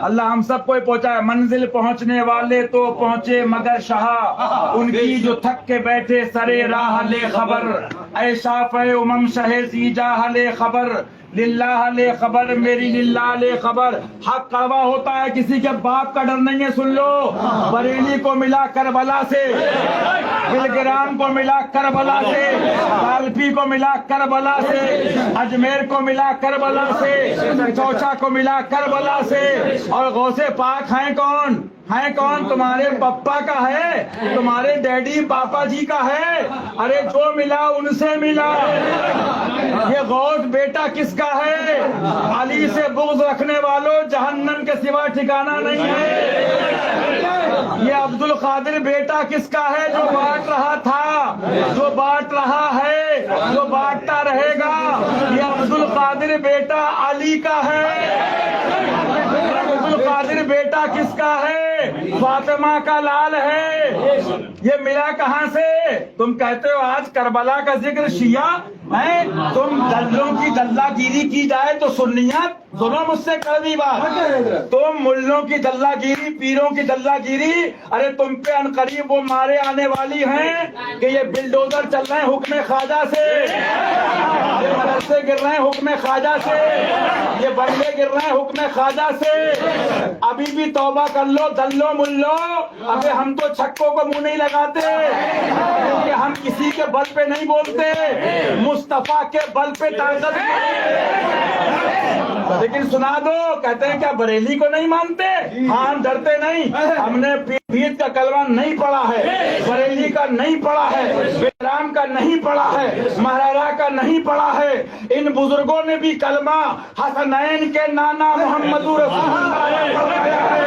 اللہ ہم سب کو پہنچائے. منزل پہنچنے والے تو پہنچے مگر شہا, ان کی جو تھک کے بیٹھے سرے راہ لے خبر. اے شافع امم شہ زیجا لے خبر, للہ لے خبر, میری للہ لے خبر. حق کڑوا ہوتا ہے, کسی کے باپ کا ڈر نہیں ہے. سن لو, بریلی کو ملا کربلا سے, بلگرام کو ملا کربلا سے, کالپی کو ملا کربلا سے, اجمیر کو ملا کربلا سے, چوچا کو ملا کربلا سے. اور غوث پاک ہیں کون؟ ہیں کون؟ تمہارے پپا کا ہے, تمہارے ڈیڈی پاپا جی کا ہے. ارے جو ملا ان سے ملا. یہ غوث بیٹا کس کا ہے؟ علی سے بغض رکھنے والوں, جہنم کے سوا ٹھکانہ نہیں ہے. یہ عبد القادر بیٹا کس کا ہے؟ جو بانٹ رہا تھا, جو بانٹ رہا ہے, جو بانٹتا رہے گا. یہ عبد القادر بیٹا علی کا ہے. عبد القادر بیٹا کس کا ہے؟ فاطمہ کا لال ہے. یہ ملا کہاں سے؟ تم کہتے ہو آج کربلا کا ذکر شیعہ ہے, تم دلوں کی دلہ گیری کی جائے تو سنیت سنو مجھ سے کڑوی بات. تم ملوں کی دلہ گیری, پیروں کی دلہ گیری, ارے تم پہ عنقریب وہ مارے آنے والی ہیں کہ یہ بلڈوزر چل رہے ہیں حکم خواجہ سے, یہ مدرسے گر رہے ہیں حکم خواجہ سے, یہ بنگلے گر رہے ہیں حکم خواجہ سے. ابھی بھی توبہ کر لو دلو ملو, ابھی ہم تو چھکوں کو منہ نہیں لگاتے, کیونکہ ہم کسی کے بل پہ نہیں بولتے, مصطفیٰ کے بل پہ طاقت. لیکن سنا دو, کہتے ہیں کیا بریلی کو نہیں مانتے؟ ہاں ہم ڈرتے نہیں, ہم نے پیر کا کلمہ نہیں پڑھا ہے, بریلی کا نہیں پڑھا ہے, بیرام کا نہیں پڑھا ہے, مہرارا کا نہیں پڑھا ہے. ان بزرگوں نے بھی کلمہ حسنین کے نانا محمد رسول اللہ پڑھایا ہے.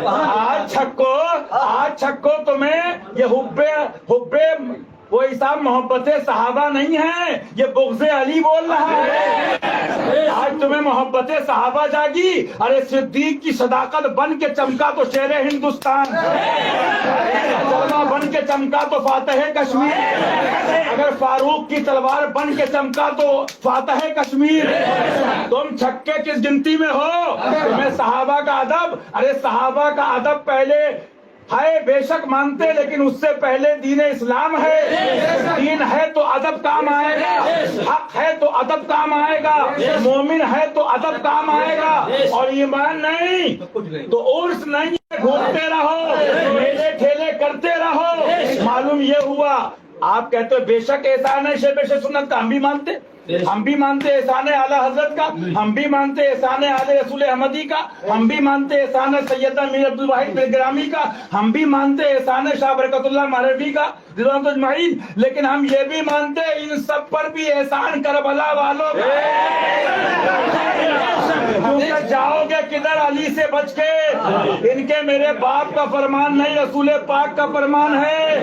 آج چھکو تمہیں یہ حبے وہ حساب محبت صحابہ نہیں ہے, یہ بغض علی بول رہا ہے. آج تمہیں محبت صحابہ جاگی. ارے صدیق کی صداقت بن کے چمکا تو شیر ہندوستان, کلمہ بن کے چمکا تو فاتح کشمیر, اگر فاروق کی تلوار بن کے چمکا تو فاتح کشمیر. تم چھکے کس گنتی میں ہو؟ تمہیں صحابہ کا ادب, ارے صحابہ کا ادب پہلے ہے, بے شک مانتے, لیکن اس سے پہلے دین اسلام ہے. دین ہے تو ادب کام آئے گا, حق ہے تو ادب کام آئے گا, مومن ہے تو ادب کام آئے گا. اور ایمان نہیں تو عرس نہیں, گھومتے رہو, میلے ٹھیلے کرتے رہو. معلوم یہ ہوا, آپ کہتے ہو بے شک احسان ہے شیب سنت کا, ہم بھی مانتے, ہم بھی مانتے احسان اعلی حضرت کا, ہم بھی مانتے احسان اعلی رسول احمدی کا, ہم بھی مانتے احسان سیدنا میر عبد الواحد بلگرامی کا, ہم بھی مانتے احسان شاہ برکت اللہ مہروی کا رضوان اجمعین. لیکن ہم یہ بھی مانتے ان سب پر بھی احسان کربلا والوں کا. جاؤ گے کدھر علی سے بچ کے؟ ان کے میرے باپ کا فرمان نہیں, رسول پاک کا فرمان ہے.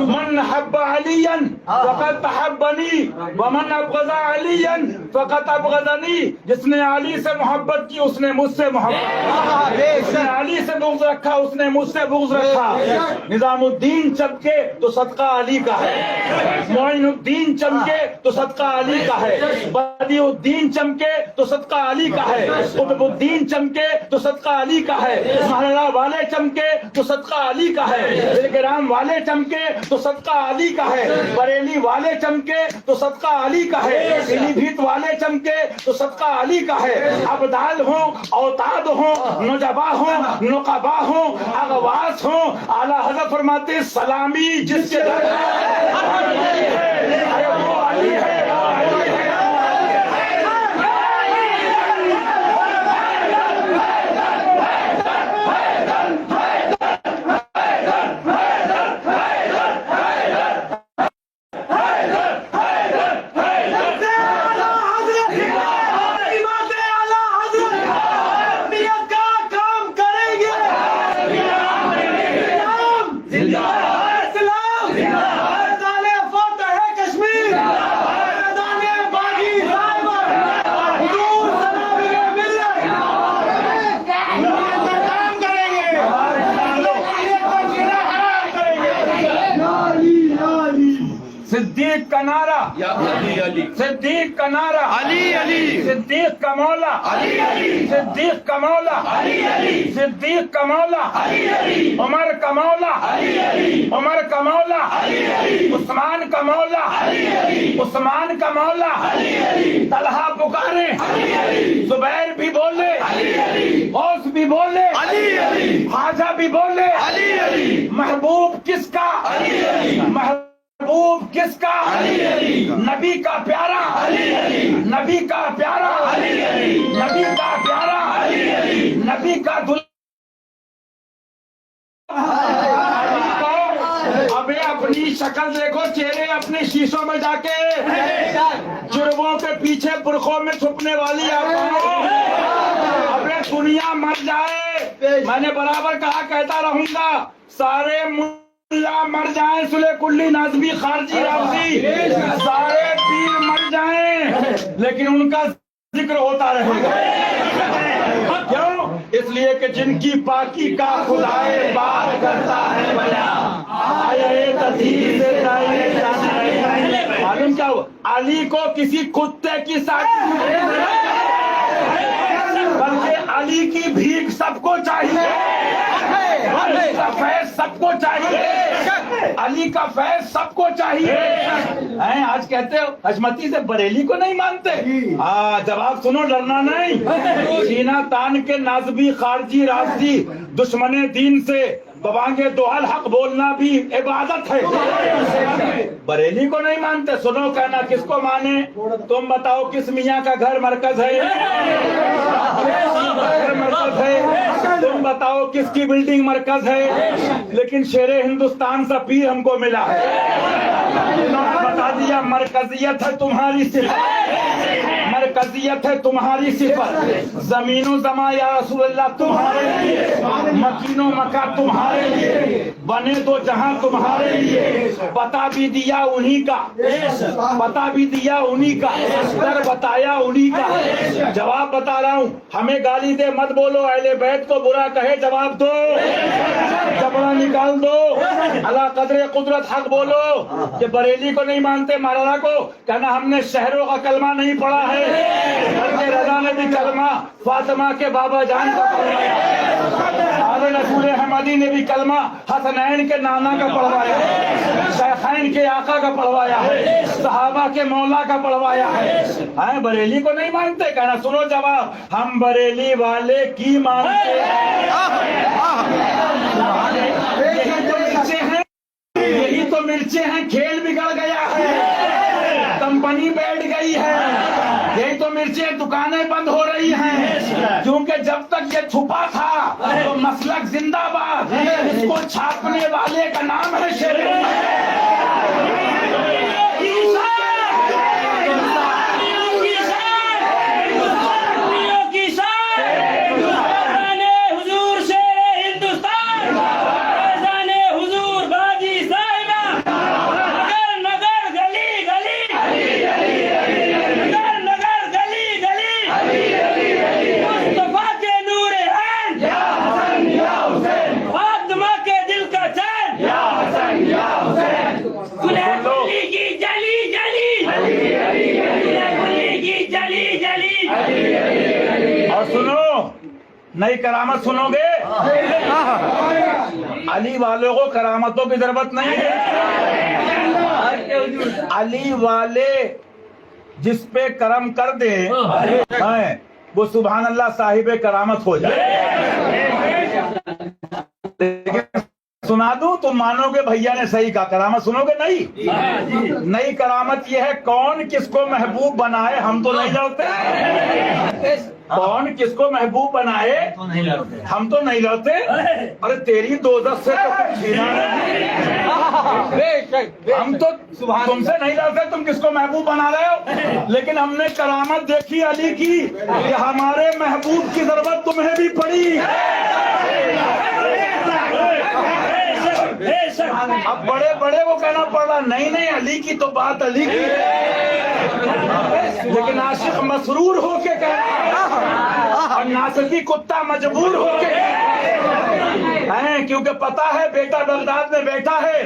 من حب علی فقد تحبنی ومن ابغض علی فقط ابغضنی. جس نے علی سے محبت کی اس نے مجھ سے محبت, جس نے علی سے بغض رکھا اس نے مجھ سے بغض رکھا. نظام الدین چمکے تو صدقہ علی کا ہے, معین الدین چمکے تو صدقہ علی کا ہے, بدیع الدین چمکے تو صدقہ علی کا ہے, قطب الدین چمکے تو صدقہ علی کا ہے, مہرارا والے چمکے تو صدقہ علی کا ہے, بلگرام والے چمکے تو صدقہ علی کا ہے, بریلی والے چمکے تو صدقہ علی کا ہے, پیلی بھیت والے چمکے تو صدقہ علی کا ہے. ابدال ہوں, اوتاد ہوں, نجبا ہوں, نقبا ہوں, اغواس ہوں, اعلیٰ حضرت فرماتے سلامی جس کے در وہ علی ہے. صدیق کا نعرہ صدیق کا نعرہ صدیق کا مولا صدیق کا مولا صدیق کا مولا عمر کا مولا عمر کا مولا عثمان کا مولا عثمان کا مولا طلحہ پکارے زبیر بھی بولے غوث بھی بولے خواجہ بھی بولے محبوب کس کا محبوب کس کا نبی کا پیارا نبی کا پیارا نبی کا پیارا نبی کا ابے اپنی شکل دیکھو چہرے اپنے شیشوں میں جا کے جربوں کے پیچھے برقعوں میں چھپنے والی ابے دنیا مر جائے میں نے برابر کہا کہتا رہوں گا سارے ملا مر جائیں سلے کلی نازبی خارجی رافضی سارے پیر مر جائیں لیکن ان کا ذکر ہوتا رہے گا کیوں اس لیے کہ جن کی پاکی کا خدائے بات کرتا ہے معلوم کیا ہوا علی کو کسی کتے کی ساتھ بلکہ علی کی بھیک سب کو چاہیے علی کا فیض سب کو چاہیے علی کا فیض سب کو چاہیے آج کہتے ہو حشمتی سے بریلی کو نہیں مانتے جواب سنو ڈرنا نہیں سینہ تان کے نازبی خارجی رافضی دشمن دین سے ببانگے دوحل حق بولنا بھی عبادت ہے بریلی کو نہیں مانتے سنو کہنا کس کو مانے تم بتاؤ کس میاں کا گھر مرکز ہے تم بتاؤ کس کی بلڈنگ مرکز ہے لیکن شیر ہندوستان سا پیر ہم کو ملا ہے بتا دیا مرکزیت ہے تمہاری صفت مرکزیت ہے تمہاری صفت زمین و زمان یا رسول اللہ تمہارے لیے مکین و مکہ تمہارے لیے بنے تو جہاں تمہارے لیے بتا بھی دیا انہی کا بتا بھی دیا انہی کا در بتایا انہی کا جواب بتا رہا ہوں ہمیں گالی دے مت بولو اہل بیت کو برا کہے جواب دو جبڑا نکال دو اللہ قدر قدرت حق بولو کہ بریلی کو نہیں مانتے مولانا کو کہنا ہم نے شہروں کا کلمہ نہیں پڑھا ہے بلکہ رضا نے بھی کلمہ فاطمہ کے بابا جان کا پڑھوایا رسول احمدی نے بھی کلمہ حسنین کے نانا کا پڑھوایا ہے شیخین کے آقا کا پڑھوایا ہے صحابہ کے مولا کا پڑھوایا ہے بریلی کو نہیں مانتے کہنا سنو جواب ہم بریلی والے کی مانتے یہی تو مرچے ہیں کھیل بگڑ گیا ہے کمپنی بیٹھ گئی ہے یہی تو مرچیں دکانیں بند ہو رہی ہیں کیونکہ جب تک یہ چھپا تھا تو مسلک زندہ باد اس کو چھاپنے والے کا نام ہے شیر نئی کرامت سنو گے علی والوں کو کرامتوں کی ضرورت نہیں ہے علی والے جس پہ کرم کر دیں وہ سبحان اللہ صاحب کرامت ہو جائے سنا دوں تم مانو گے بھیا نے صحیح کہا کرامت سنو گے نہیں نئی کرامت یہ ہے کون کس کو محبوب بنائے ہم تو نہیں لڑتے کون کس کو محبوب بنائے ہم تو نہیں لڑتے ارے تیری دوزخ سے تو چھینا ہم تو تم سے نہیں لڑتے تم کس کو محبوب بنا رہے ہو لیکن ہم نے کرامت دیکھی علی کی کہ ہمارے محبوب کی ضرورت تمہیں بھی پڑی اب بڑے بڑے وہ کہنا پڑ رہا نہیں علی کی تو بات علی کی لیکن عاشق مسرور ہو کے کہنا اور ناسکی کتا مجبور ہو کے ہیں، کیونکہ پتا ہے بیٹا بغداد میں بیٹھا ہے.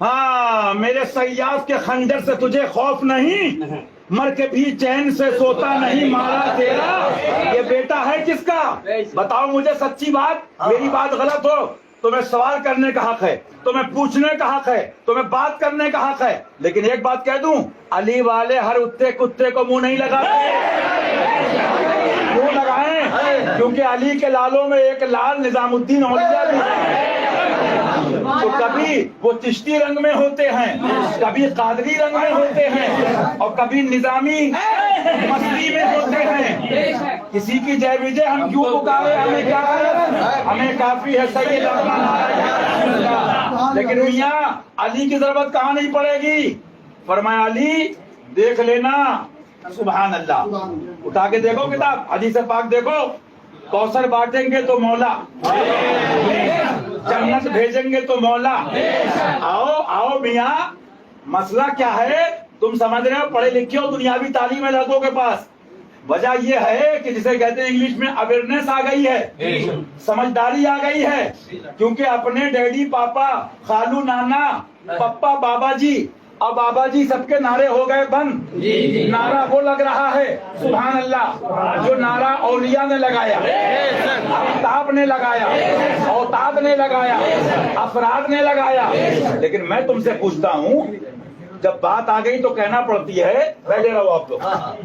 ہاں میرے سیاف کے خنجر سے تجھے خوف نہیں، مر کے بھی چین سے سوتا نہیں مارا تیرا. یہ بیٹا ہے کس کا؟ بتاؤ مجھے سچی بات. میری بات غلط ہو تمہیں سوال کرنے کا حق ہے، تمہیں پوچھنے کا حق ہے، تمہیں بات کرنے کا حق ہے. لیکن ایک بات کہہ دوں، علی والے ہر اتے کتے کو منہ نہیں لگاتے. کیوں لگائیں؟ کیونکہ علی کے لالوں میں ایک لال نظام الدین اولیاء بھی ہے. تو کبھی وہ چشتی رنگ میں ہوتے ہیں، کبھی قادری رنگ میں ہوتے ہیں، اور کبھی نظامی مستی میں ہوتے ہیں. کسی کی جے وجے ہم کیوں پکارے؟ ہمیں کیا ہے؟ ہمیں کافی ہے سید احمد. لیکن میاں علی کی ضرورت کہاں نہیں پڑے گی؟ فرمایا علی دیکھ لینا. سبحان اللہ. اٹھا کے دیکھو کتاب، حدیث پاک دیکھو. کوثر بانٹیں گے تو مولا، جنت بھیجیں گے تو مولا. آؤ آؤ میاں، مسئلہ کیا ہے؟ تم سمجھ رہے ہو پڑھے لکھے ہو، دنیاوی تعلیم ہے لڑکوں کے پاس. وجہ یہ ہے کہ جسے کہتے ہیں انگلش میں اویئرنیس آ گئی ہے، سمجھداری آ گئی ہے. کیونکہ اپنے ڈیڈی پاپا، خالو نانا، پپا بابا جی اور بابا جی سب کے نعرے ہو گئے بند. نعرہ وہ لگ رہا ہے سبحان اللہ جو نعرہ اولیاء نے لگایا، افتاب نے لگایا، اوتاد نے لگایا، افراد نے لگایا. لیکن میں تم سے پوچھتا ہوں، جب بات آ گئی تو کہنا پڑتی ہے. بیٹھے رہو آپ لوگ،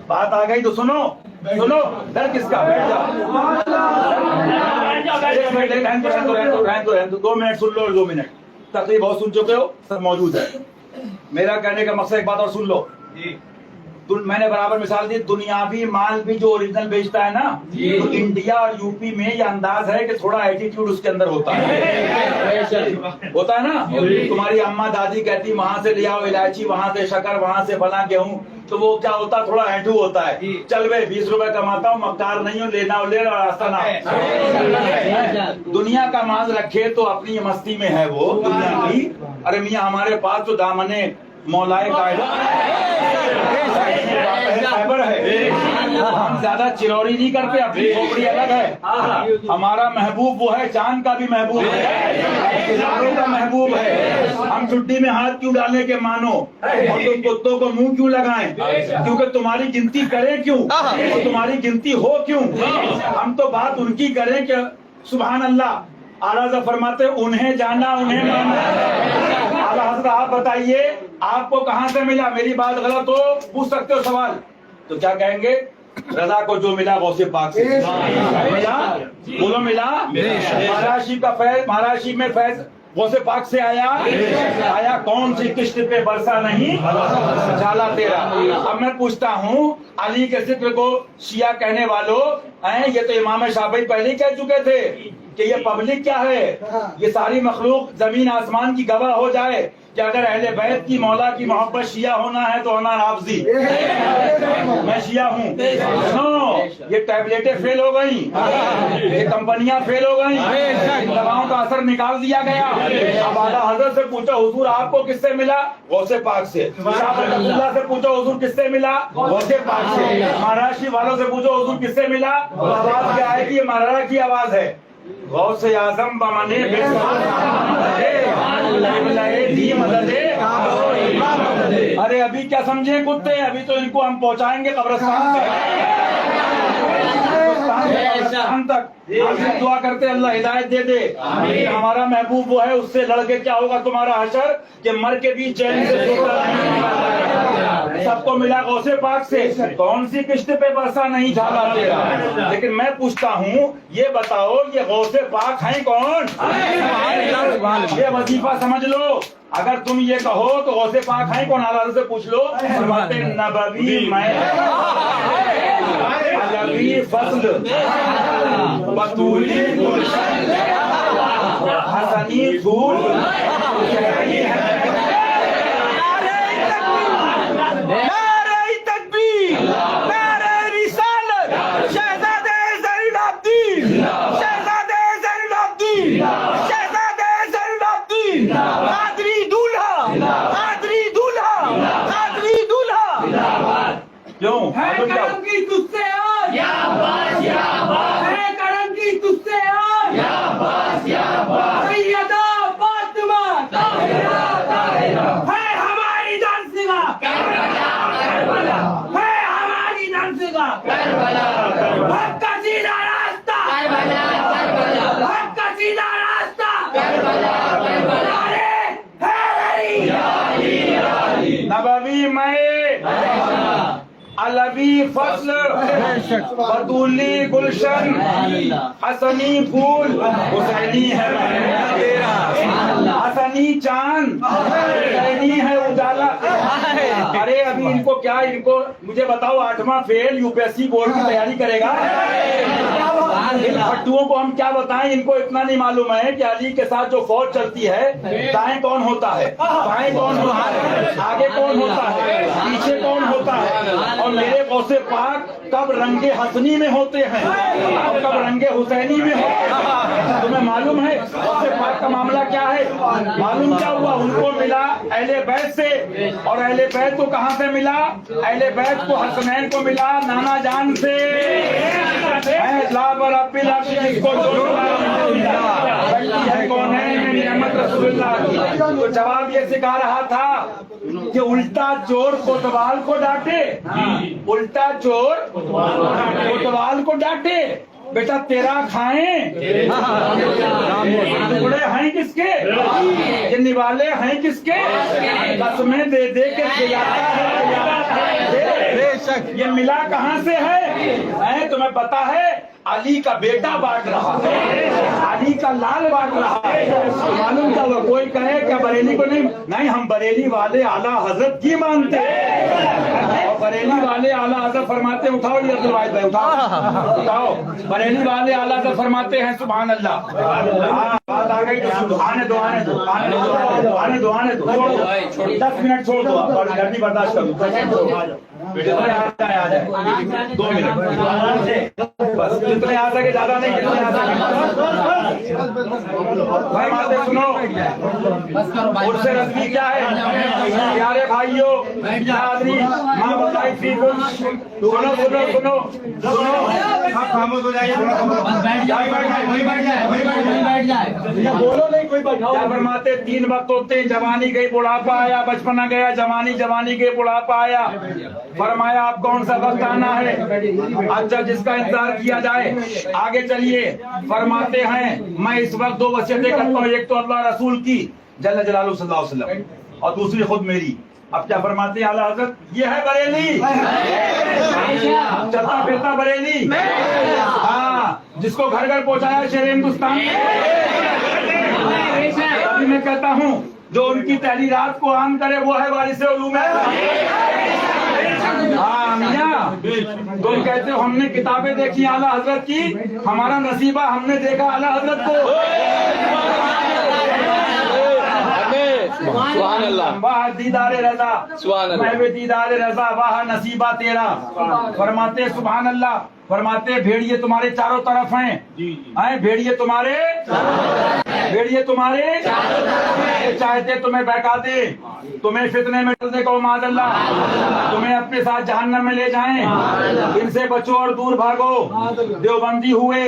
بات آ گئی تو سنو. سنو، ڈر کس کا؟ بیٹھ جاؤ. 2 منٹ سن لو. 2 منٹ تقریب بہت سن چکے ہو، سب موجود ہے. میرا کہنے کا مقصد ایک بات اور سن لو. میں نے برابر مثال دی، دنیاوی مال بھی جو اوریجنل بیچتا ہے نا، تو انڈیا اور یو پی میں یہ انداز ہے کہ تھوڑا ایٹیٹیوڈ اس کے اندر ہوتا ہے. ہوتا ہے نا. تمہاری اماں دادی کہتی وہاں سے لے آؤ الائچی، وہاں سے شکر، وہاں سے فلاں گیہوں، تو وہ کیا ہوتا ہے؟ تھوڑا اینٹو ہوتا ہے. چل بھائی 20 روپے کماتا ہوں، مکار نہیں ہوں، لینا ہو لے اور راستہ نہ. دنیا کا مال رکھے تو اپنی مستی میں ہے وہ دنیا کی. ارے میاں ہمارے پاس تو دامنے مولائے قائدہ خیبر ہے. ہم زیادہ چروری نہیں کرتے، اپنی کھوپڑی الگ ہے. ہمارا محبوب وہ ہے، چاند کا بھی محبوب ہے، ستاروں کا محبوب ہے. ہم چھٹی میں ہاتھ کیوں ڈالنے کے مانو، اور تم کتوں کو منہ کیوں لگائیں؟ کیونکہ تمہاری گنتی کریں کیوں، اور تمہاری گنتی ہو کیوں؟ ہم تو بات ان کی کریں کہ سبحان اللہ. اعلیٰ حضرت فرماتے انہیں جانا انہیں مانا. اعلیٰ حضرت آپ بتائیے آپ کو کہاں سے ملا؟ میری بات غلط ہو پوچھ سکتے ہو سوال، تو کیا کہیں گے؟ رضا کو جو ملا غوث پاک سے ملا. بولو ملا. مہاراج شریف کا فیض، مہاراج شریف میں فیض غوث پاک سے آیا. کون سی قسط پہ برسا نہیں جھالا تیرا. اب میں پوچھتا ہوں، علی کے ذکر کو شیعہ کہنے والوں، یہ تو امام شافعی پہلے ہی کہہ چکے تھے کہ یہ پبلک کیا ہے، یہ ساری مخلوق زمین آسمان کی گواہ ہو جائے کہ اگر اہل بیت کی مولا کی محبت شیعہ ہونا ہے تو ہونا رافضی. میں شیعہ ہوں. یہ ٹیبلیٹیں فیل ہو گئی، یہ کمپنیاں فیل ہو گئی، ان دواؤں کا اثر نکال دیا گیا. اب اعلیٰ حضرت سے پوچھو حضور آپ کو کس سے ملا؟ غوث پاک سے. شاہ ولی اللہ سے پوچھو حضور کس سے ملا؟ غوث پاک سے. مہاراج شریف والوں سے پوچھو حضور کس سے ملا؟ آواز کیا آئے گی؟ یہ مہاراجا کی آواز ہے. غوث اعظم بمنے ارے ابھی کیا سمجھیں کتے، ابھی تو ان کو ہم پہنچائیں گے قبرستان تک. دعا کرتے اللہ ہدایت دے دے. ہمارا محبوب وہ ہے، اس سے لڑ کے کیا ہوگا تمہارا حشر کہ مر کے بھی چین سے سوتا نہیں. سب کو ملا غوث پاک سے، کون سی قسط پہ برسا نہیں جھالا تیرا. لیکن میں پوچھتا ہوں یہ بتاؤ یہ غوث پاک ہیں کون؟ یہ وظیفہ سمجھ لو. اگر تم یہ کہو تو غوث پاک ہیں کون؟ اعلیٰ سے پوچھ لو. فرماتے نبوی میں علوی فضل بطولی گلشن حسنی پھول. نعرہ تکبیر، نعرہ رسالت، شہزادہ زین العابدین، شہزادہ زین العابدین، شہزادہ زین العابدین، قادری دولہا، قادری دولہا، قادری دولہا. کیوں؟ ہے کرم کی تجھ سے آج، یا عباس یا ربی فصل بطولی گلشن حسنی پھول حسینی ہے حسنی چاند حسینی ہے اجالا. ارے ابھی ان کو کیا، ان کو مجھے بتاؤ 8واں فیل UPSC بورڈ کی تیاری کرے گا. ان پھٹوؤں کو ہم کیا بتائیں، ان کو اتنا نہیں معلوم ہے کہ علی کے ساتھ جو فوج چلتی ہے دائیں کون ہوتا ہے، بائیں کون ہوتا ہے، آگے کون ہوتا ہے، پیچھے کون ہوتا ہے، اور میرے غوث پاک کب رنگ حسنی میں ہوتے ہیں اور کب رنگ حسینی میں ہوتے ہیں. تمہیں معلوم ہے غوث پاک کا معاملہ کیا ہے؟ معلوم کیا ہوا، ان کو ملا اہل بیت سے، اور اہل بیت کو کہاں سے ملا؟ اہل بیت کو حسنین کو ملا نانا جان سے. رسول اللہ کی تو جواب یہ سکھا رہا تھا کہ الٹا چور کوتوال کو ڈانٹے، الٹا چور کوتوال کو ڈانٹے. بیٹا تیرا کھائیں ٹکڑے ہیں کس کے، یہ نوالے ہیں کس کے، قسمیں دے دے کے یہ ملا کہاں سے ہے؟ تمہیں پتا ہے علی کا بیٹا بانٹ رہا ہے، علی کا لال بانٹ رہا ہے. معلوم کیا ہوا، کوئی کہے کیا بریلی کو نہیں، ہم بریلی والے اعلیٰ حضرت کی مانتے ہیں، اور بریلی والے اعلیٰ حضرت فرماتے ہیں، اٹھاؤ یہ عبد الواحد بھائی اٹھاؤ، بریلی والے اعلیٰ حضرت فرماتے ہیں سبحان اللہ. بات آ گئی تو آنے دو 10 منٹ چھوڑ دو، گرمی برداشت کرو. آ جائے 2 منٹ بس، جتنے آ سکے زیادہ نہیں، جتنے آ سکے. بھائی باتیں سنو، عرس رضوی کیا ہے پیارے بھائیوں، ماں بتائی تھی کچھ، سنو سنو سنو سنو، خاموش ہو جائیے، بولو نہیں کوئی بیٹھا. کیا فرماتے 3 وقت ہوتے ہیں، جوانی گئی بڑھاپا آیا، بچپنا گیا جوانی گئی بڑھاپا آیا. فرمایا آپ کون سا وقت آنا ہے، اچھا جس کا انتظار کیا جائے. آگے چلیے فرماتے ہیں میں اس وقت 2 وصیتیں کرتا ہوں، ایک تو اللہ رسول کی جل جلالہ صلی اللہ علیہ وسلم، اور دوسری خود میری. اب کیا فرماتے ہیں اعلیٰ حضرت، یہ ہے بریلی، چلتا پھرتا بریلی، ہاں جس کو گھر گھر پہنچایا شیر ہندوستان. ابھی میں کہتا ہوں جو ان کی تحریرات کو عام کرے وہ ہے وارث علوم. ہاں میاں تم کہتے ہو ہم نے کتابیں دیکھی اعلیٰ حضرت کی، ہمارا نصیبہ ہم نے دیکھا اعلیٰ حضرت کو. سبحان اللہ، واہ دیدار رضا، میں دیدار رضا، واہ نصیبہ تیرا. فرماتے سبحان اللہ، فرماتے بھیڑیے تمہارے چاروں طرف ہیں، بھیڑیے تمہارے چاہتے تمہیں بہکا دے، تمہیں فتنے میں ڈالنے کو معاذ اللہ، تمہیں اپنے ساتھ جہنم میں لے جائیں. ان سے بچو اور دور بھاگو. دیوبندی ہوئے،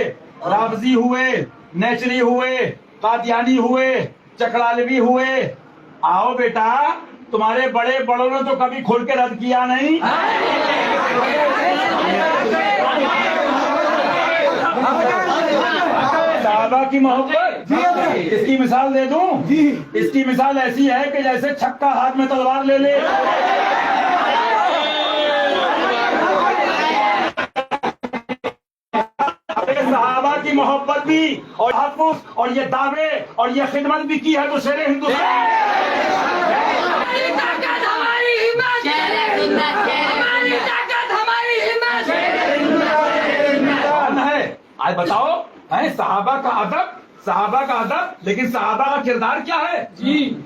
رافضی ہوئے، نیچری ہوئے، قادیانی ہوئے، چکرالوی ہوئے، آؤ بیٹا تمہارے بڑے بڑوں نے تو کبھی کھل کے رد کیا نہیں. صحابہ کی محبت اس کی مثال دے دوں، اس کی مثال ایسی ہے کہ جیسے چھکا ہاتھ میں تلوار لے لے. صحابہ کی محبت بھی اور تحفظ اور یہ دعوے اور یہ خدمت بھی کی ہے تو شیر ہندوستان ہے. آج بتاؤ صحابہ کا ادب، لیکن صحابہ کا کردار کیا ہے؟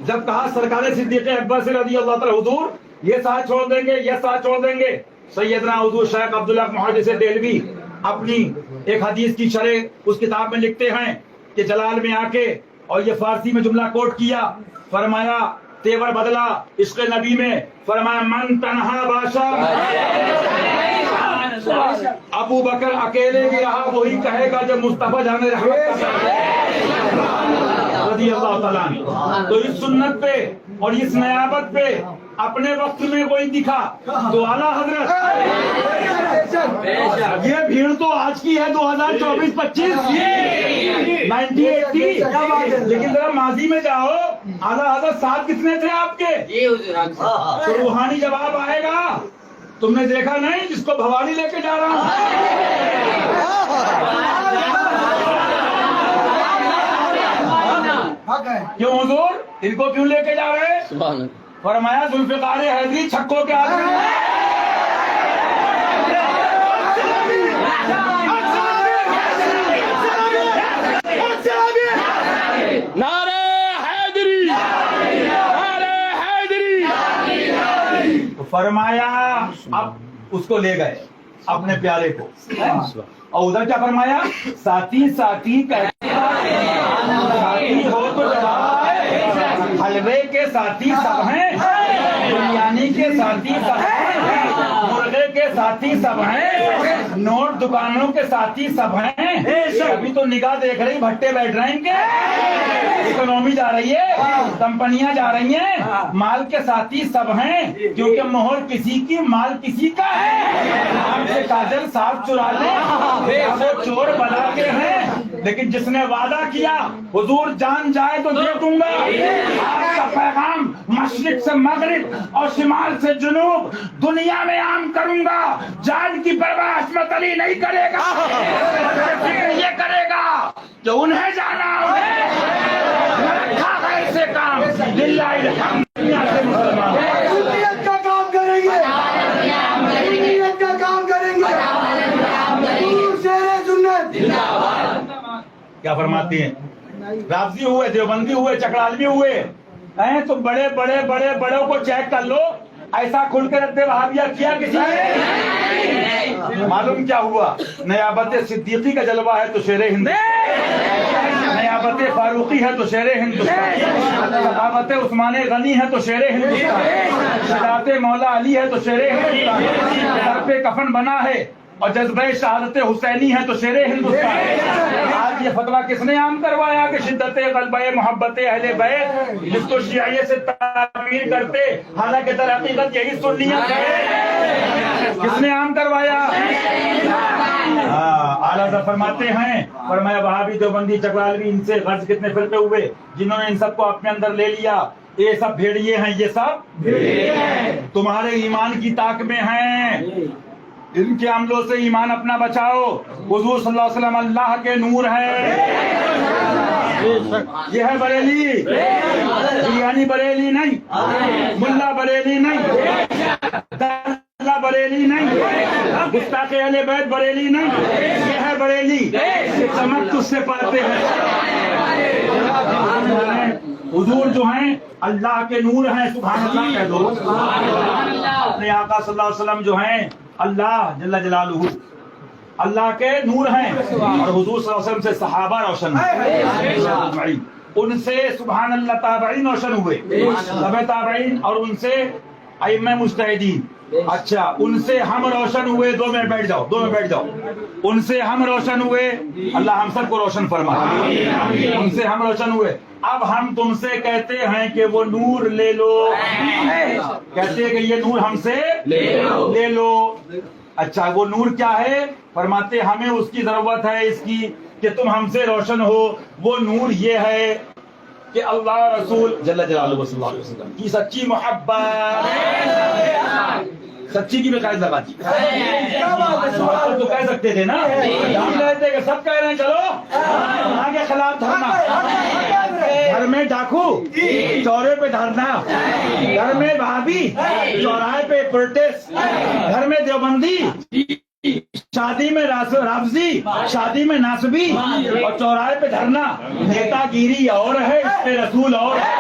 جب کہا سرکار صدیق اکبر سے رضی اللہ تعالی حضور یہ ساتھ چھوڑ دیں گے، یہ ساتھ چھوڑ دیں گے. سیدنا حضور شیخ عبداللہ محدث دہلوی اپنی ایک حدیث کی شرح اس کتاب میں لکھتے ہیں کہ جلال میں آ کے اور یہ فارسی میں جملہ کوٹ کیا، فرمایا تیور بدلا عشق نبی میں، فرمایا من تنہا بادشاہ ابو بکر اکیلے بھی رہا وہی کہے گا جب مصطفیٰ جان رحمت رضی اللہ تعالیٰ. تو اس سنت پہ اور اس نیابت پہ اپنے وقت میں کوئی دکھا تو اعلیٰ حضرت. یہ بھیڑ تو آج کی ہے 2024-25 1980، لیکن ذرا ماضی میں جاؤ اعلیٰ حضرت ساتھ کتنے تھے آپ کے؟ تو روحانی جواب آئے گا تم نے دیکھا نہیں جس کو بھوانی لے کے جا رہا ہوں؟ کیوں حضور ان کو کیوں لے کے جا رہے ہیں؟ فرمایا ذوالفقار حیدری چھکوں کے آدمی نعرہ حیدری، نعرہ حیدری۔ فرمایا اب اس کو لے گئے اپنے پیارے کو، اور ادھر کیا فرمایا؟ ساتھی ساتھی کہتے ساتھی ہو تو جواب، حلوے کے ساتھی سب ہیں، بریانی کے ساتھی سب ہیں، مرغے کے ساتھی سب ہیں، نوٹ دکانوں کے ساتھی سب ہیں۔ ابھی تو نگاہ دیکھ رہی بھٹے بیٹھ رہے ہیں کہ اکنومی جا رہی ہے، کمپنیاں جا رہی ہیں، مال کے ساتھی سب ہیں، کیونکہ مہر کسی کی مال کسی کا ہے۔ آپ سے کاجل صاحب چرا لیں وہ چور بنا کے ہیں، لیکن جس نے وعدہ کیا حضور جان جائے تو دے دوں گا، آپ کا پیغام مشرق سے مغرب اور شمال سے جنوب دنیا میں عام کروں گا، جان کی پرواہ عصمت علی نہیں کرے گا، فکر یہ کرے گا کہ انہیں جانا ہے، رکھا ہے ایسے کام للہ الحمد دنیا سے مسلمان سنیت کا کام کریں گے، سنیت کا کام کریں گے، حضور شہر سنت۔ کیا فرماتی ہیں؟ رافضی ہوئے، دیوبندی ہوئے، چکرالوی ہوئے ہیں تو بڑے بڑے بڑے بڑوں کو چیک کر لو، ایسا کھل کے رد وہابیہ کیا کسی نے؟ معلوم کیا ہوا؟ نیابت صدیقی کا جلوہ ہے تو شیر ہند، نیابت فاروقی ہے تو شیر ہندوستان، ثقافت عثمان غنی ہے تو شیر ہندوستان، شجاعت مولا علی ہے تو شیر ہندوستان، سر پہ کفن بنا ہے اور جذبہ شہادت حسینی ہے تو شیر ہندوستان۔ آج یہ فتویٰ کس نے عام کروایا کہ شدت غلبہ محبت اہل بیت جس کو شیعیت سے تعبیر کرتے، حالانکہ در حقیقت یہی سنیت ہے، کس نے عام کروایا؟ اعلیٰ حضرت فرماتے ہیں، فرمایا وہابی دیوبندی چکرالوی ان سے غرض کتنے فرقے ہوئے جنہوں نے ان سب کو اپنے اندر لے لیا، یہ سب بھیڑیے ہیں، یہ سب تمہارے ایمان کی طاق میں ہیں، ان کے عملوں سے ایمان اپنا بچاؤ۔ حضور صلی اللہ علیہ وسلم اللہ کے نور ہے، یہ ہے بریلی، بریانی بریلی نہیں، ملا بریلی نہیں، دلہ بریلی نہیں، گستاخ اہل بیت بریلی نہیں، یہ ہے بریلی، یہ چمک تجھ سے پاتے ہیں۔ حضور جو ہیں اللہ کے نور ہیں، سبحان اللہ کہہ دو۔ اپنے آقا صلی اللہ علیہ وسلم جو ہیں اللہ جل جلالہ اللہ کے نور ہیں، اور حضور صلی اللہ علیہ وسلم سے صحابہ روشن ہیں، ان سے سبحان اللہ تابعین روشن ہوئے، تبع تابعین، اور ان سے ائمہ مجتہدین، اچھا ان سے ہم روشن ہوئے، 2 منٹ بیٹھ جاؤ، 2 منٹ بیٹھ جاؤ، ان سے ہم روشن ہوئے، اللہ ہم سب کو روشن فرمائے، ان سے ہم روشن ہوئے۔ اب ہم تم سے کہتے ہیں کہ وہ نور لے لو، کہتے ہیں کہ یہ نور ہم سے لے لو، اچھا وہ نور کیا ہے؟ فرماتے ہمیں اس کی ضرورت ہے اس کی کہ تم ہم سے روشن ہو، وہ نور یہ ہے کہ اللہ رسول جل جلالہ صلی اللہ علیہ وسلم کی سچی محبت، سچی کی بھی قائد لگا دی، تو کہہ سکتے تھے نا، ہم کہتے کہ سب کہہ رہے ہیں چلو آگے خلاف دھرنا، گھر میں ڈاکو چورے پہ دھرنا، گھر میں بھابھی چوراہے پہ پروٹیسٹ، گھر میں دیوبندی شادی میں رافضی، شادی میں ناسبی، اور چوراہے پہ دھرنا، نیتا گیری اور ہے اس پہ رسول اور ہے۔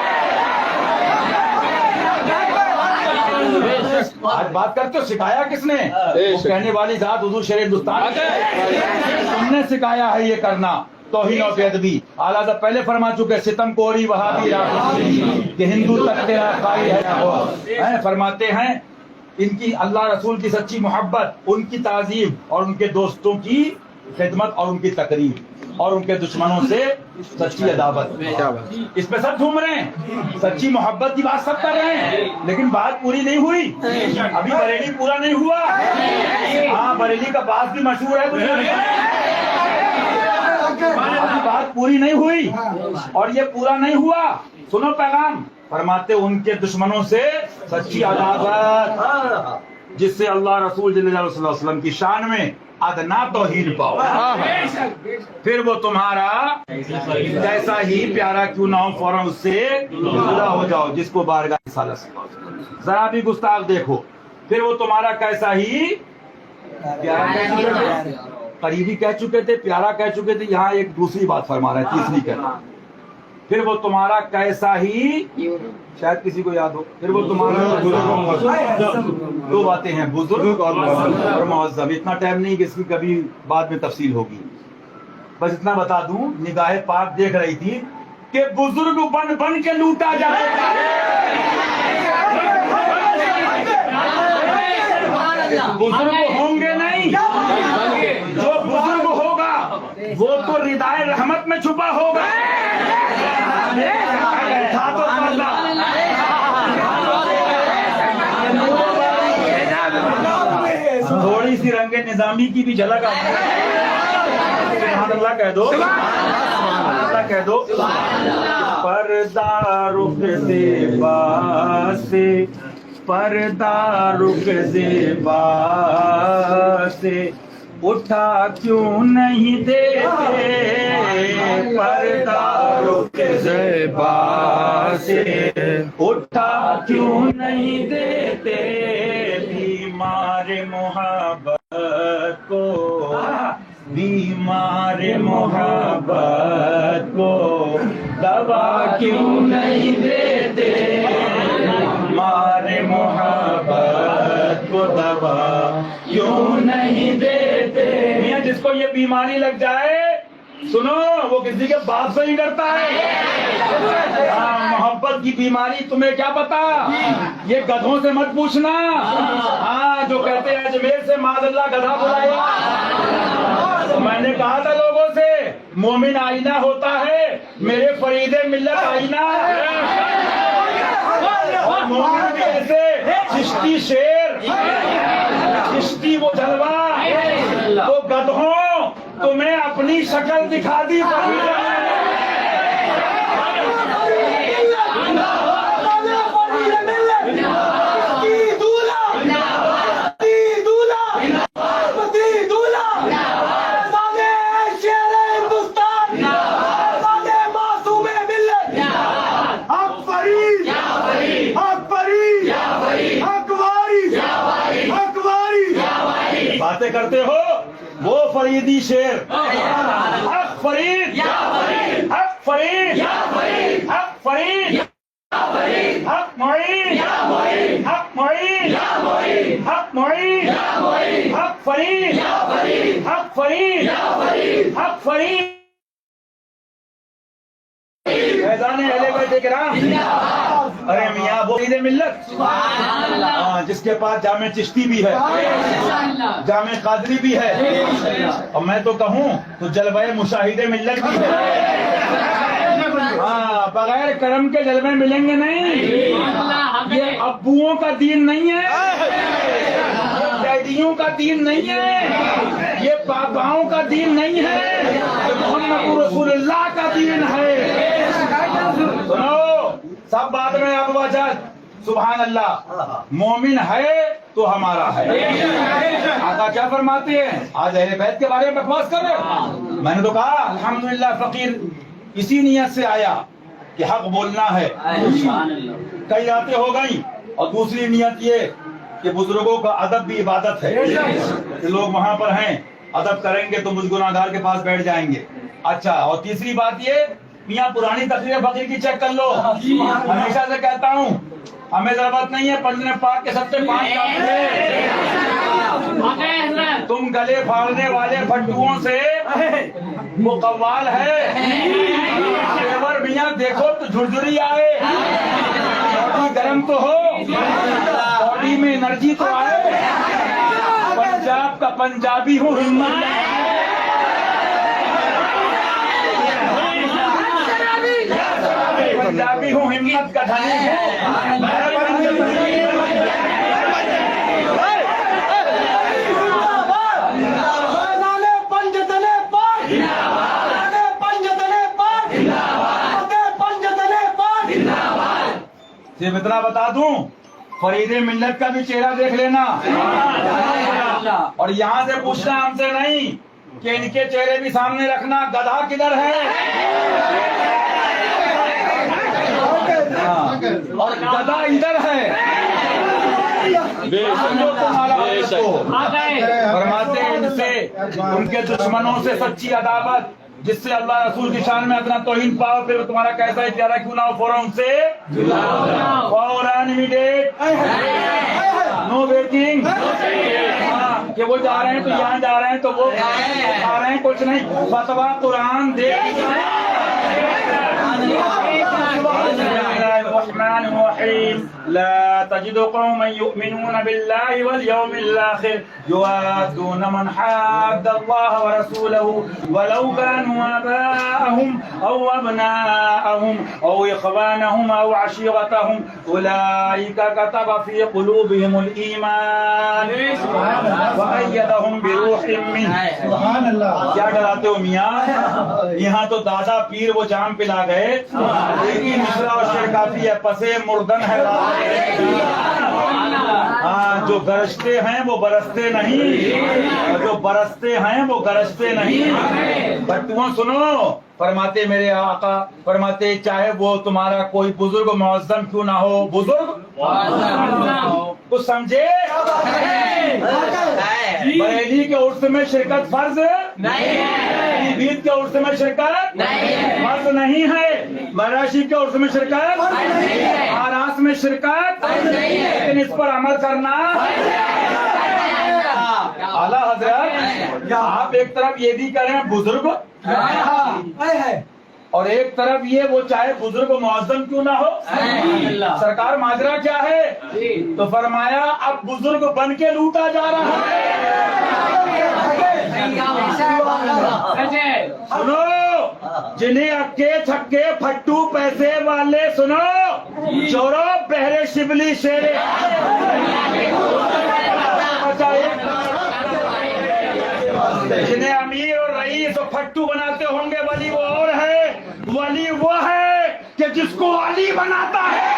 آج بات کرتے ہو سکھایا کس نے؟ وہ کہنے والی ذات حضور شیر ہندوستان، تم نے سکھایا ہے یہ کرنا، توہین و بے ادبی۔ اعلیٰ حضرت پہلے فرما چکے ستم کوری وہابی رافضی کہ ہندو تک تیرا قائل ہے، فرماتے ہیں ان کی اللہ رسول کی سچی محبت، ان کی تعظیم اور ان کے دوستوں کی خدمت اور ان کی تقریب اور ان کے دشمنوں سے سچی عداوت، اس پہ سب گھوم رہے ہیں، سچی محبت کی بات سب کر رہے ہیں، لیکن بات پوری نہیں ہوئی، ابھی بریلی پورا نہیں ہوا۔ ہاں بریلی کا بات بھی مشہور ہے دنیا میں، ابھی بات پوری نہیں ہوئی اور یہ پورا نہیں ہوا۔ سنو پیغام، فرماتے ان کے دشمنوں سے سچی عداوت، جس سے اللہ رسول صلی اللہ علیہ وسلم کی شان میں ادنا توحید پاؤ، پھر وہ تمہارا کیسا ہی پیارا کیوں نہ ہو فوراً اس سے جدا ہو جاؤ، جس کو بارگاہ رسالت سے پاؤ۔ ذرا بھی گستاخ دیکھو، پھر وہ تمہارا کیسا ہی پیارا کہہ چکے تھے، قریبی کہہ چکے تھے، پیارا کہہ چکے تھے، یہاں ایک دوسری بات فرما رہے ہیں، تیسری کہہ رہے ہیں، پھر وہ تمہارا کیسا ہی، شاید کسی کو یاد ہو، پھر وہ تمہارا دو باتیں ہیں، بزرگ اور معظم۔ اتنا ٹائم نہیں کہ اس کی کبھی بعد میں تفصیل ہوگی، بس اتنا بتا دوں، نگاہ پاک دیکھ رہی تھی کہ بزرگ بن بن کے لوٹا جائے، بزرگ ہوں گے نہیں، جو بزرگ ہوگا وہ تو ردائے رحمت میں چھپا ہوگا۔ تھوڑی سی رنگ نظامی کی بھی جھلک آتی ہے، سبحان اللہ کہہ دو، اللہ کہہ دو۔ پردہ رخ زیبا سے، پردہ رخ زیبا سے اٹھا کیوں نہیں دیتے، پردہ رخ زیبا سے اٹھا کیوں نہیں دیتے، بیمار محبت کو، بیمار محبت کو دوا کیوں نہیں دیتے، بیمار محبت کو دوا کیوں نہیں دیتے۔ میاں جس کو یہ بیماری لگ جائے، سنو، وہ کسی کے باپ سے ہی ڈرتا ہے۔ محبت کی بیماری تمہیں کیا پتا، یہ گدھوں سے مت پوچھنا، ہاں جو کہتے ہیں اجمیر سے معاذ اللہ گدھا بلایا۔ میں نے کہا تھا لوگوں سے، مومن آئینہ ہوتا ہے، میرے فرید ملت آئینہ ہے، اور مومن بھی ایسے چشتی شیر، چشتی وہ جلوہ، تو گدھوں تمہیں اپنی شکل دکھا دی، باتیں کرتے ہو، وہ فریدی شیر، حق فرید، حق فرید، حق فرید، حق معین، حق معین، حق معین، حق فرید، حق فرید، حق فرید، فیضان اہل بیت کرام۔ ارے میاں وہ عید ملت جس کے پاس جامع چشتی بھی ہے، جامع قادری بھی ہے، اور میں تو کہوں تو جلوہ مشاہد ملت بھی ہے۔ ہاں، بغیر کرم کے جلوے ملیں گے نہیں، یہ ابوؤں کا دین نہیں ہے، یہ ڈیڈیوں کا دین نہیں ہے، یہ باباؤں کا دین نہیں ہے، یہ محمد رسول اللہ کا دین ہے۔ سنو، سب بعد میں اب وجد، سبحان اللہ، مومن ہے تو ہمارا ہے۔ آقا کیا فرماتے ہیں، آج اہل بیت کے بارے میں بکواس کر رہے، میں نے تو کہا الحمدللہ فقیر اسی نیت سے آیا کہ حق بولنا ہے، کئی باتیں ہو گئیں، اور دوسری نیت یہ کہ بزرگوں کا ادب بھی عبادت ہے، کہ لوگ وہاں پر ہیں، ادب کریں گے تو مجھ گناہگار کے پاس بیٹھ جائیں گے۔ اچھا، اور تیسری بات یہ، میاں پرانی تقریر فقیر کی چیک کر لو، ہمیشہ سے کہتا ہوں ہمیں ضرورت نہیں ہے پنجنے پاک کے سب سے 5 تم گلے پھاڑنے والے پھٹوؤں سے، وہ قوال ہے، میاں دیکھو تو جھرجھری آئے، باڈی گرم تو ہو، باڈی میں انرجی تو آئے، پنجاب کا پنجابی ہوں، ہمت پنجابی ہوں، ہمت کا دھنی صرف اتنا بتا دوں فرید ملت کا بھی چہرہ دیکھ لینا، اور یہاں سے پوچھنا ہم سے نہیں کہ ان کے چہرے بھی سامنے رکھنا، گدھا کدھر ہے اور گدھا ادھر ہے۔ فرماتے ہیں ان سے، ان کے دشمنوں سے سچی عداوت، جس سے اللہ رسول کی شان میں اتنا توہین پاؤ، پھر تمہارا کیسا ہی پیارا کیوں نہ ہو، فوراً سے فوراً امیڈیٹ، نو ویٹنگ، کہ وہ جا رہے ہیں تو یہاں جا رہے ہیں تو وہ آ رہے ہیں، کچھ نہیں، فتویٰ قرآن دے۔ الرحمن الرحيم لا تجد قوما يؤمنون بالله واليوم الآخر يوادون من حاد الله ورسوله ولو كانوا آباءهم أو أبناءهم أو إخوانهم أو عشيرتهم أولئك كتب في قلوبهم الإيمان وأيدهم بروح منه۔ سبحان اللہ۔ کیا ڈراتے ہو میاں؟ یہاں تو دادا پیر وہ جام پلا گئے، لیکن مصرا اور شعر کافی ہے، پسے مردن ہے۔ ہاں، جو گرجتے ہیں وہ برستے نہیں، اور جو برستے ہیں وہ گرجتے نہیں۔ بٹوؤں سنو، فرماتے میرے آقا، فرماتے چاہے وہ تمہارا کوئی بزرگ معظم کیوں نہ ہو، بزرگ کچھ سمجھے؟ بریلی کے عرس میں شرکت فرض نہیں، بیت کے عرس میں شرکت فرض نہیں ہے، مراشی کے عرس میں شرکت، آراس میں شرکت، لیکن اس پر عمل کرنا۔ اعلیٰ حضرت، آپ ایک طرف یہ بھی کریں بزرگ، اور ایک طرف یہ وہ چاہے بزرگ معظم کیوں نہ ہو۔ سرکار ماجرا کیا ہے؟ تو فرمایا اب بزرگ بن کے لوٹا جا رہا ہے۔ سنو، جنہیں اکے چھکے پھٹو پیسے والے، سنو چورو بہرے شبلی شیرے، جنہیں امیر اور رئیس اور پھٹو بناتے ہوں گے، ولی وہ اور ہے، ولی وہ ہے کہ جس کو علی بناتا ہے۔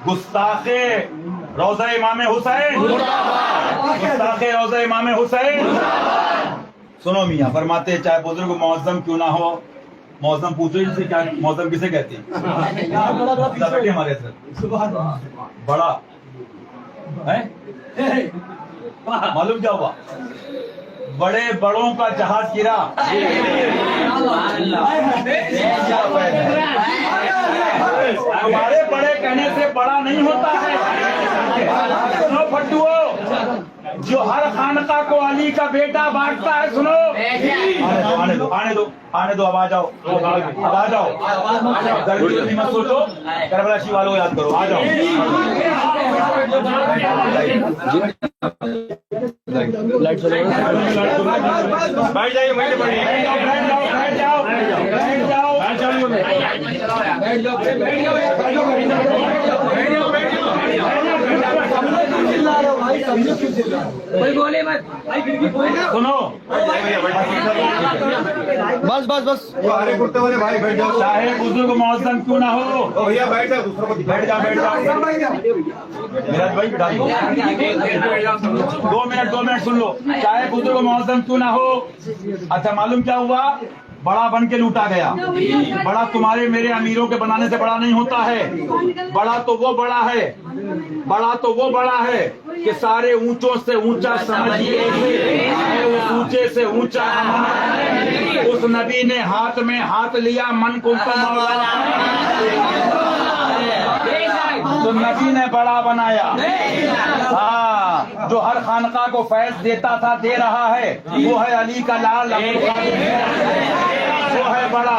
گستاخ روضہ امام حسین، گستاخ روضہ امام حسین۔ سنو میاں، فرماتے چاہے بزرگ معظم کیوں نہ ہو، معظم پوچھو ان سے کیا معظم کسے کہتے ہیں؟ بیٹھے ہمارے سر بڑا ہے، معلوم کیا ہوا؟ بڑے بڑوں کا جہاز گرا، ہمارے بڑے کہنے سے بڑا نہیں ہوتا ہے۔ سنو پھٹوؤ، جو ہر خانقاہ کو علی کا بیٹا بانٹتا ہے، سنو آنے دو، اب آ جاؤ، اب آ جاؤ، درد مت سوچو، کربلا شی والوں کو یاد کرو، آ جاؤ۔ بیٹھ جائیے، سنو بس بس بس، چاہے بزرگ معظم کیوں نہ ہو، بیٹھ جاؤ بیٹھ جاؤ، میرا بھائی بٹھا دو منٹ سن لو، چاہے بزرگ معظم کیوں نہ ہو۔ اچھا معلوم کیا ہوا؟ بڑا بن کے لوٹا گیا۔ بڑا تمہارے میرے امیروں کے بنانے سے بڑا نہیں ہوتا ہے، بڑا تو وہ بڑا ہے، بڑا تو وہ بڑا ہے کہ سارے اونچوں سے اونچا سمجھیے، اس اونچے سے اونچا اس نبی نے ہاتھ میں ہاتھ لیا، من کو تو نبی نے بڑا بنایا۔ ہاں، جو ہر خانقاہ کو فیض دیتا تھا، دے رہا ہے، وہ ہے علی کا لال، وہ ہے بڑا۔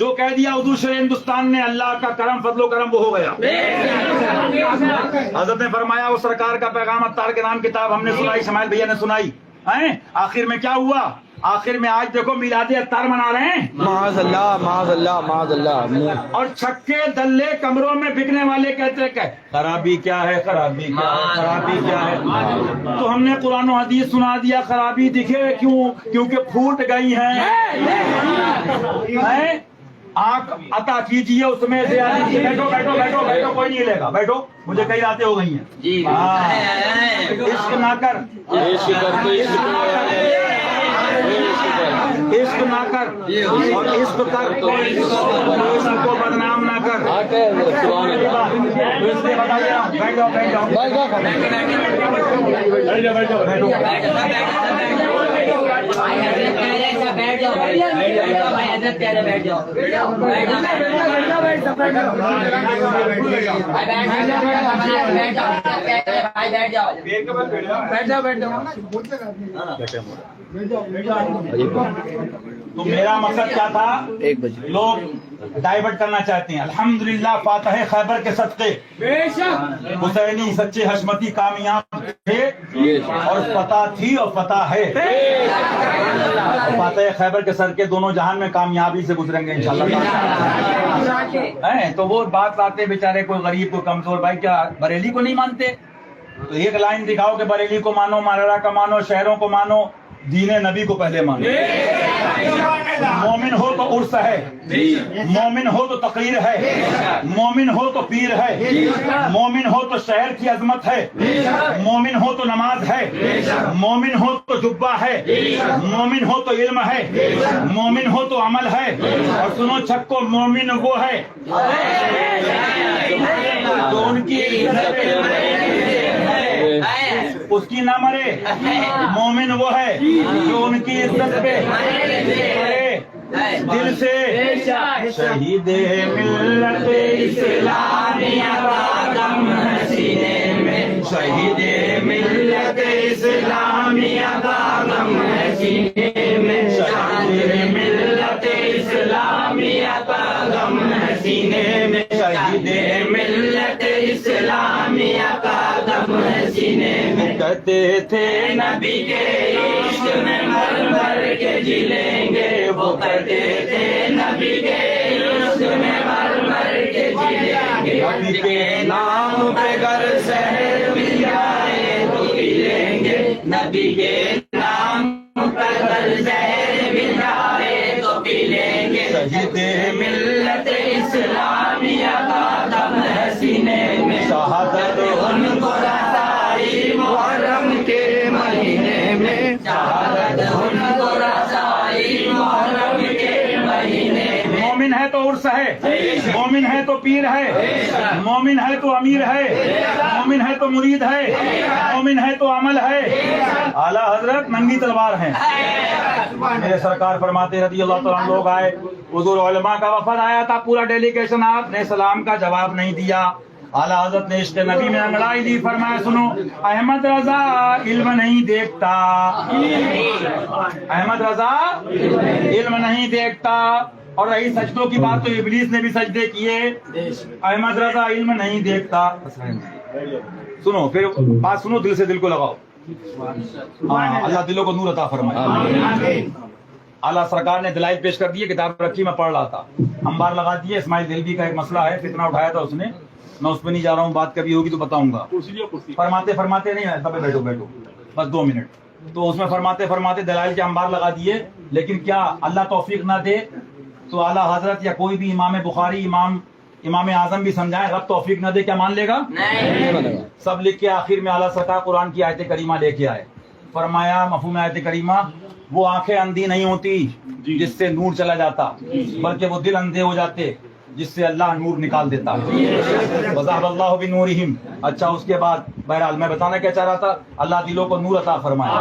جو کہہ دیا اردو شعر ہندوستان نے اللہ کا کرم فضل و کرم وہ ہو گیا. حضرت نے فرمایا وہ سرکار کا پیغام اتار کے نام کتاب ہم نے سنائی, شمائل بھیا نے سنائی. آخر میں کیا ہوا؟ آخر میں آج دیکھو میلاد اتار منا رہے ہیں. معاذ اللہ معاذ اللہ معاذ اللہ. اور چھکے دلے کمروں میں بکنے والے کہتے کہ خرابی کیا ہے, خرابی کیا ہے, خرابی کیا ہے. تو ہم نے قرآن و حدیث سنا دیا. خرابی دکھے کیوں؟ کیونکہ پھوٹ گئی ہیں. آنکھ عطا کیجیے اس میں سے. بیٹھو بیٹھو بیٹھو بیٹھو, کوئی نہیں لے گا, بیٹھو. مجھے کئی راتیں ہو گئی ہیں. عشق نہ کر, عشق نہ کر اور عشق کر, عشق کو بدنام نہ کر. اس لیے بتائیے بیٹھو بیٹھو بیٹھو بیٹھو. تو میرا مقصد کیا تھا؟ 1 بجے لوگ ڈائیورٹ کرنا چاہتے ہیں. الحمدللہ فاتح خیبر کے صدقے حسینی سچے حشمتی کامیاب تھے اور فتح تھی اور فتح ہے. فاتح خیبر کے صدقے دونوں جہان میں کامیابی سے گزریں گے انشاءاللہ. تو وہ بات آتے بیچارے کوئی غریب کو کمزور, بھائی کیا بریلی کو نہیں مانتے؟ تو ایک لائن دکھاؤ کہ بریلی کو مانو, مالڑا کا مانو, شہروں کو مانو, دین نبی کو پہلے مانو. مومن ہو تو عرس ہے, مومن ہو تو تقریر ہے, مومن ہو تو پیر ہے, مومن ہو تو شہر کی عظمت ہے, مومن ہو تو نماز ہے, مومن ہو تو جبہ ہے, مومن ہو تو علم ہے, مومن ہو تو عمل ہے. اور سنو چھکو, مومن وہ ہے تو ان کی اس کی نہ مرے. مومن وہ ہے جو ان کی عزت پہ دل سے. شہید ملت اسلامیہ کا غم سینے میں, شہید ملت اسلامیہ کا غم سینے میں, شہید ملت اسلامیہ کا غم سینے میں, شہید ملت اسلامیہ کا غم سینے میں. کہتے تھے نبی کے عشق میں مر مر کے جی لیں گے, وہ کہتے تھے نبی کے عشق میں مر مر کے جی لیں گے. نبی کے نام پہ گر زہر مل جائے تو پی لیں گے, نبی کے نام پہ گر زہر مل جائے تو پی لیں گے. شہید ملت اسلامیہ کا دم ہے سینے میں, شہادت ان کو رسائی محرم کے مہینے میں, شہادت ان کو رسائی محرم کے مہینے میں. مومن ہے تو عرس ہے, مومن ہے تو پیر ہے, مومن ہے تو امیر ہے, مومن ہے تو مرید ہے, مومن ہے تو عمل ہے. اعلیٰ حضرت ننگی تلوار ہیں. میرے سرکار فرماتے رضی اللہ تعالیٰ لوگ آئے, حضور علماء کا وفد آیا تھا, پورا ڈیلیگیشن, آپ نے سلام کا جواب نہیں دیا. اعلیٰ حضرت نے عشق نبی میں انگڑائی دی, فرمایا سنو احمد رضا علم نہیں دیکھتا, احمد رضا علم نہیں دیکھتا. اور رہی سجدوں کی بات تو ابلیس نے بھی سجدے کیے. احمد رضا علم نہیں دیکھتا. سنو پھر بات سنو, دل سے دل کو لگاؤ. اللہ دلوں کو نور عطا فرمائے. اعلیٰ سرکار نے دلائل پیش کر دیے, کتاب رکھی میں پڑھ رہا تھا, انبار لگا دیے. اسماعیل دلوی کا ایک مسئلہ ہے, فتنہ اٹھایا تھا اس نے, میں اس پہ نہیں جا رہا ہوں, بات کبھی ہوگی تو بتاؤں گا. فرماتے فرماتے نہیں ہے, تبے بیٹھو بیٹھو بس 2 منٹ. تو اس میں فرماتے فرماتے دلائل کے انبار لگا دیے, لیکن کیا اللہ توفیق نہ دے تو اعلیٰ حضرت یا کوئی بھی امام بخاری, امام اعظم بھی سمجھائے, رب توفیق نہ دے کیا مان لے گا؟ نہیں. سب لکھ کے آخر میں اعلیٰ سرکار قرآن کی آیت کریمہ لے کے آئے. فرمایا مفہوم آیت کریمہ, وہ آنکھیں اندھی نہیں ہوتی جس سے نور چلا جاتا, بلکہ وہ دل اندھے ہو جاتے جس سے اللہ نور نکال دیتا. وَذَهَبَ اللَّهُ بِنُورِهِمْ. اچھا اس کے بعد بہرحال میں بتانا کیا چاہ رہا تھا, اللہ دلوں کو نور عطا فرمائے.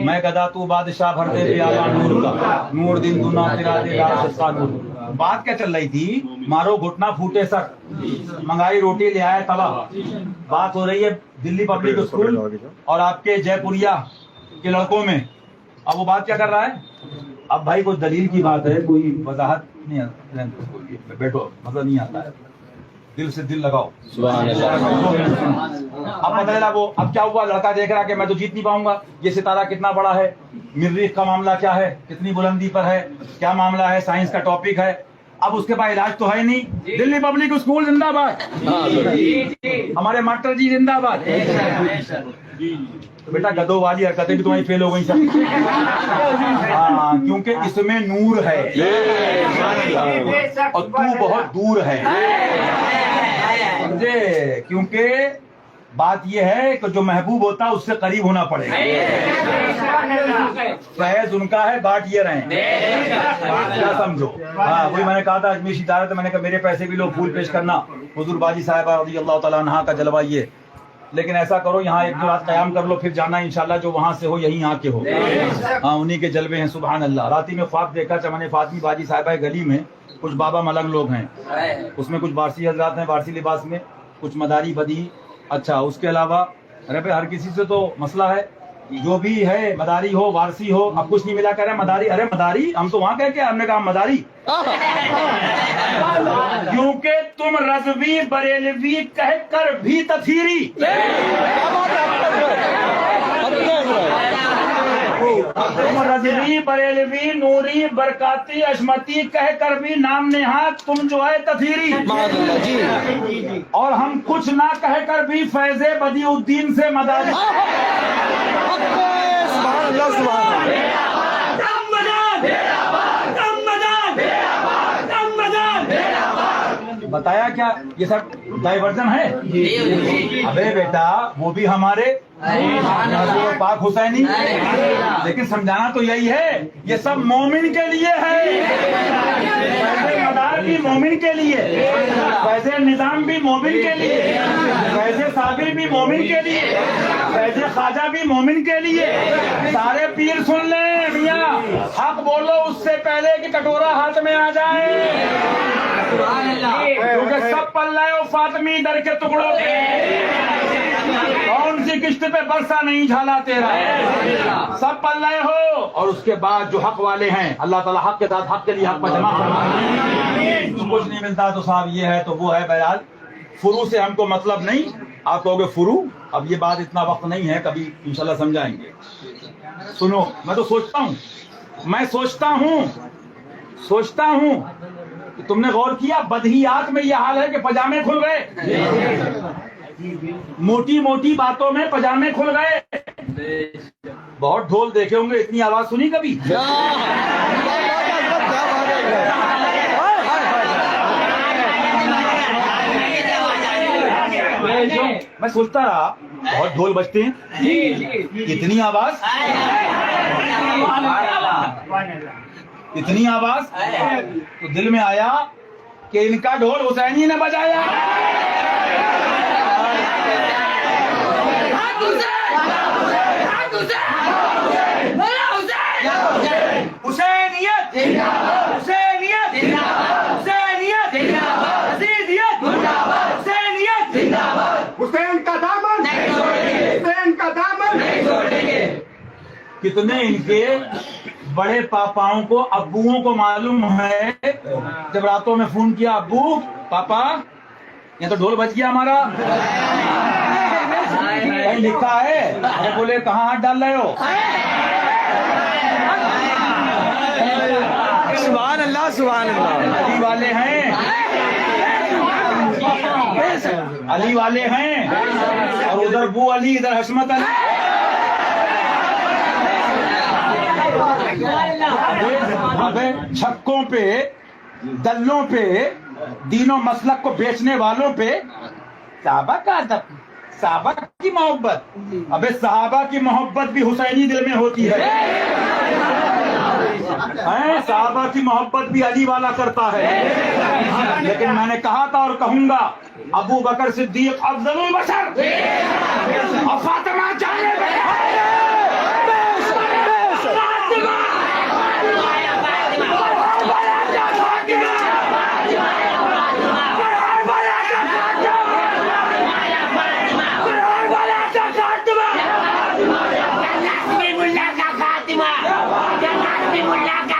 میں گدا تو بادشاہ بھر دے پیالہ نور کا, نور دن دنا تیرا دے دار کا نور. بات کیا چل رہی تھی, مارو گھٹنا پھوٹے سر, منگائی روٹی لے آئے توا. بات ہو رہی ہے دلی پبلک اسکول اور آپ کے جے پوریا کے لڑکوں میں. اب وہ بات کیا کر رہا ہے, اب بھائی کوئی دلیل کی بات ہے, کوئی وضاحت نہیں, بیٹھو مزہ نہیں آتا ہے, دل سے دل لگاؤ. اب پتہ چلا وہ اب کیا ہوا, لڑکا دیکھ رہا کہ میں تو جیت نہیں پاؤں گا, یہ ستارہ کتنا بڑا ہے, مریخ کا معاملہ کیا ہے, کتنی بلندی پر ہے, کیا معاملہ ہے, سائنس کا ٹاپک ہے. اب اس کے پاس علاج تو ہے نہیں. دلی پبلک اسکول زندہ باد, ہمارے ماسٹر جی زندہ باد. بیٹا گدوں والی حرکتیں بھی تمہاری فیل ہو گئی سب, کیونکہ اس میں نور ہے اور تو بہت دور ہے. سمجھے, کیونکہ بات یہ ہے کہ جو محبوب ہوتا ہے اس سے قریب ہونا پڑے گا. فیض ان کا ہے, بات یہ رہیں کیا سمجھو. ہاں وہی میں نے کہا تھا اجمیر ادارت, میں نے کہا میرے پیسے بھی لوگ پھول پیش کرنا, حضور باجی صاحبہ رضی اللہ تعالیٰ عنہا کا جلوہ یہ. لیکن ایسا کرو یہاں ایک رات قیام کر لو, پھر جانا انشاءاللہ, جو وہاں سے ہو یہی یہاں کے ہو. ہاں انہی کے جلوے ہیں. سبحان اللہ. راتی میں خواب دیکھا چمن فاطمی باجی صاحبہ گلی میں کچھ بابا ملنگ لوگ ہیں, اس میں کچھ بارسی حضرات ہیں بارسی لباس میں, کچھ مداری بدی. اچھا اس کے علاوہ ارے بھائی ہر کسی سے تو مسئلہ ہے, جو بھی ہے مداری ہو وارسی ہو, اب کچھ نہیں ملا کہہ رہے مداری. ارے مداری ہم تو وہاں کہہ کے ہم نے کہا مداری, کیونکہ تم رضوی بریلوی کہہ کر بھی تطہیری. تم رضوی بریلوی نوری برکاتی عصمتی کہہ کر بھی نام نہاد تم جو ہے تطہیری. اور ہم کچھ نہ کہہ کر بھی فیض بدی الدین سے مداری. بتایا کیا یہ سب ڈائیورژن ہے. ابے بیٹا وہ بھی ہمارے پاک حسینی, لیکن سمجھانا تو یہی ہے یہ سب مومن کے لیے ہے. فیض مدار بھی مومن کے لیے, فیض نظام بھی مومن کے لیے, فیض صابر بھی مومن کے لیے, فیض خواجہ بھی مومن کے لیے. سارے پیر سن لیں میاں, حق بولو اس سے پہلے کہ کٹورا ہاتھ میں آ جائے, کیونکہ سب پل رہے ہو فاطمی در کے ٹکڑوں کے. کون سی قسط پہ برسا نہیں جھالا تیرا, سب پل رہے ہو. اور اس کے بعد جو حق والے ہیں اللہ تعالیٰ حق کے ساتھ حق کے لیے حق پر جمع کرنا. کچھ نہیں ملتا تو صاحب یہ ہے تو وہ ہے. بہرحال فرو سے ہم کو مطلب نہیں. آپ کہو گے فرو, اب یہ بات اتنا وقت نہیں ہے, کبھی انشاءاللہ سمجھائیں گے. سنو میں تو سوچتا ہوں تم نے غور کیا بدہیات میں یہ حال ہے کہ پجامے کھل گئے, موٹی موٹی باتوں میں پجامے کھل گئے. بہت ڈھول دیکھے ہوں گے, اتنی آواز سنی کبھی؟ میں سوچتا رہا بہت ڈھول بجتے ہیں, اتنی آواز, اتنی آواز, تو دل میں آیا کہ ان کا ڈھول حسینی نے بجایا. حسینیت حسینیت حسینیت عزیزیت حسینیت, حسین کا دامن حسین کا دامن نہیں چھوڑیں گے. کتنے ان کے بڑے پاپاؤں کو ابوؤں کو معلوم ہے, جب راتوں میں فون کیا ابو پاپا یہ تو ڈھول بج گیا ہمارا, کہیں لکھا ہے؟ بولے کہاں ہاتھ ڈال رہے ہو؟ سبحان اللہ سبحان اللہ. علی والے ہیں, علی والے ہیں, اور ادھر بو علی ادھر حشمت علی. ابے چھکوں پہ دلوں پہ دین و مسلک کو بیچنے والوں پہ صحابہ کا ادب, صحابہ کی محبت. ابے صحابہ کی محبت بھی حسینی دل میں ہوتی ہے, صحابہ کی محبت بھی علی والا کرتا ہے. لیکن میں نے کہا تھا اور کہوں گا, ابو بکر صدیق افضل البشر اور فاطمہ جانے ملا کا